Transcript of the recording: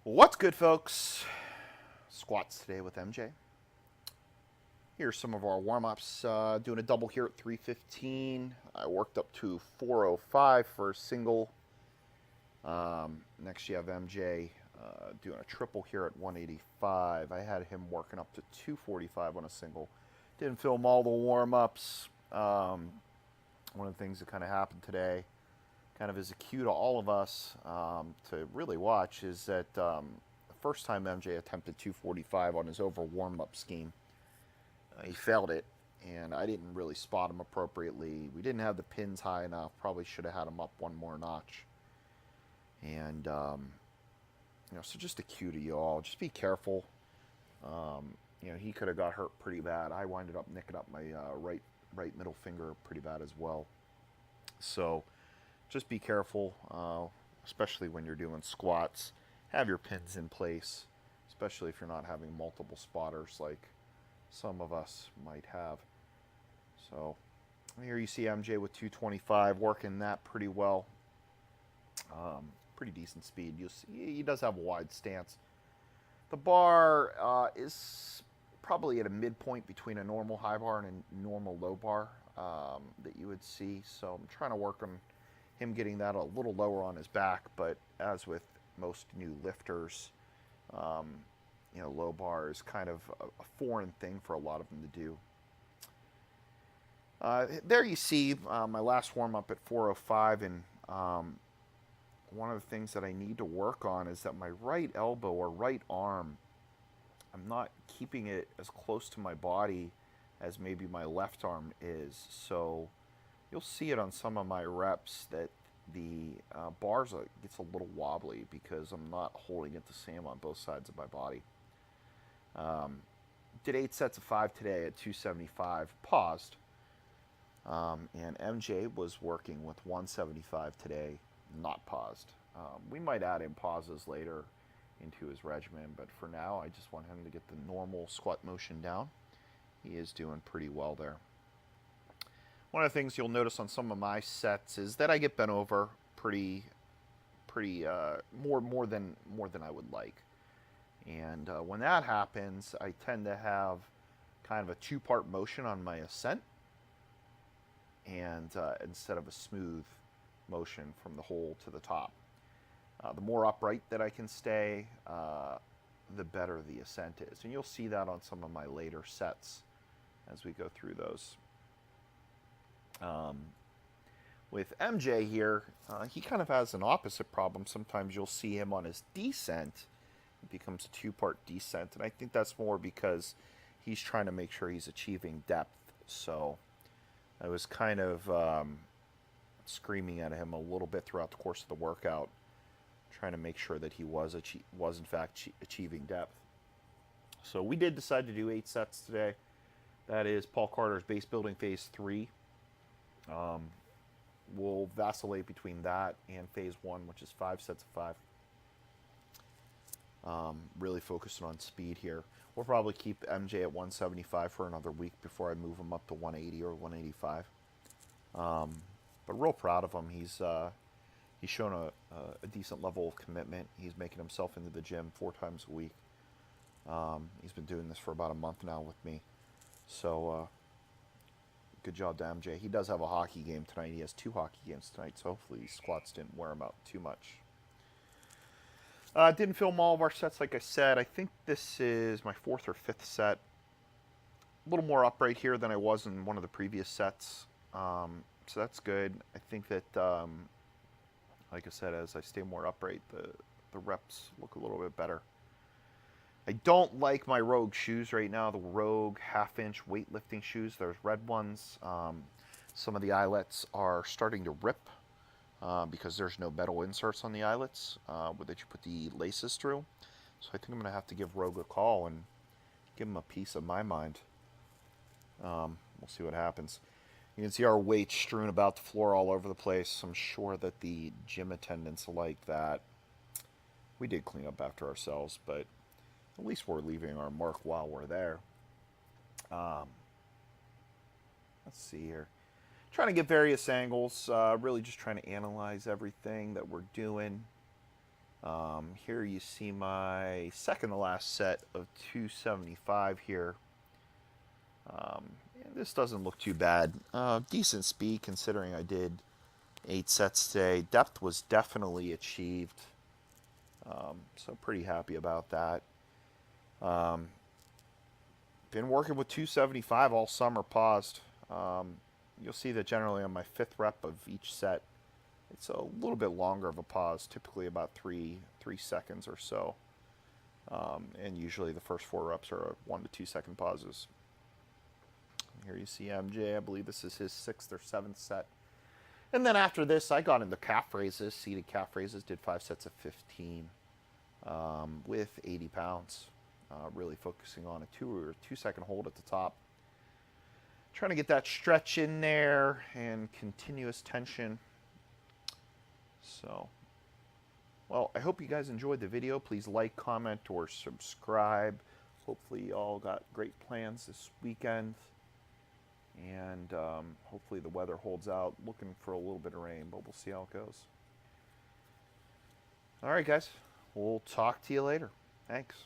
What's good, folks? Sqwatz today with MJ. Here's some of our warm-ups. Doing a double here at 315. I worked up to 405 for a single. Next you have MJ doing a triple here at 185. I had him working up to 245 on a single. Didn't film all the warm-ups. One of the things that kind of happened today, kind of as a cue to all of us to really watch, is that the first time MJ attempted 245 on his over warm-up scheme, he failed it, and I didn't really spot him appropriately. We didn't have the pins high enough. Probably should have had him up one more notch. And so just a cue to you all. Just be careful. He could have got hurt pretty bad. I winded up nicking up my right middle finger pretty bad as well. So just be careful, especially when you're doing squats. Have your pins in place, especially if you're not having multiple spotters like some of us might have. So here you see MJ with 225 working that pretty well. Pretty decent speed. You'll see he does have a wide stance. The bar is probably at a midpoint between a normal high bar and a normal low bar that you would see. So I'm trying to work on him getting that a little lower on his back, but as with most new lifters, low bar is kind of a foreign thing for a lot of them to do. There you see my last warm up at 405, and one of the things that I need to work on is that my right elbow or right arm, I'm not keeping it as close to my body as maybe my left arm is. So you'll see it on some of my reps that the bars gets a little wobbly because I'm not holding it the same on both sides of my body. Did 8 sets of 5 today at 275, paused, and MJ was working with 175 today, not paused. We might add in pauses later into his regimen, but for now I just want him to get the normal squat motion down. He is doing pretty well there. One of the things you'll notice on some of my sets is that I get bent over pretty more than I would like. And when that happens, I tend to have kind of a two-part motion on my ascent, and instead of a smooth motion from the hole to the top. The more upright that I can stay, the better the ascent is. And you'll see that on some of my later sets as we go through those. With MJ here, he kind of has an opposite problem. Sometimes you'll see him on his descent. It becomes a two-part descent. And I think that's more because he's trying to make sure he's achieving depth. So I was kind of screaming at him a little bit throughout the course of the workout, trying to make sure that he was in fact achieving depth. So we did decide to do 8 sets today. That is Paul Carter's base building phase 3. We'll vacillate between that and phase 1, which is 5 sets of 5. Really focusing on speed here. We'll probably keep MJ at 175 for another week before I move him up to 180 or 185. But real proud of him. He's shown a decent level of commitment. He's making himself into the gym 4 times a week. He's been doing this for about a month now with me. So good job to MJ. He does have a hockey game tonight. He has 2 hockey games tonight, so hopefully Sqwatz didn't wear him out too much. Didn't film all of our sets, like I said. I think this is my 4th or 5th set. A little more upright here than I was in one of the previous sets. So that's good. I think that, like I said, as I stay more upright, the reps look a little bit better. I don't like my Rogue shoes right now, the Rogue half-inch weightlifting shoes. There's red ones. Some of the eyelets are starting to rip because there's no metal inserts on the eyelets that you put the laces through. So I think I'm going to have to give Rogue a call and give him a piece of my mind. We'll see what happens. You can see our weights strewn about the floor all over the place. I'm sure that the gym attendants like that. We did clean up after ourselves, but at least we're leaving our mark while we're there. Let's see here. Trying to get various angles. Really just trying to analyze everything that we're doing. Here you see my second to last set of 275 here. This doesn't look too bad. Decent speed considering I did 8 sets today. Depth was definitely achieved. So pretty happy about that. Been working with 275 all summer, paused. You'll see that generally on my 5th rep of each set, it's a little bit longer of a pause, typically about 3 seconds or so. And usually the first 4 reps are 1 to 2 second pauses. Here you see MJ, I believe this is his 6th or 7th set. And then after this, I got into calf raises, seated calf raises, did 5 sets of 15 with 80 pounds. Really focusing on a 2 second hold at the top. Trying to get that stretch in there and continuous tension. So, well, I hope you guys enjoyed the video. Please like, comment, or subscribe. Hopefully you all got great plans this weekend. And hopefully the weather holds out. Looking for a little bit of rain, but we'll see how it goes. All right, guys. We'll talk to you later. Thanks.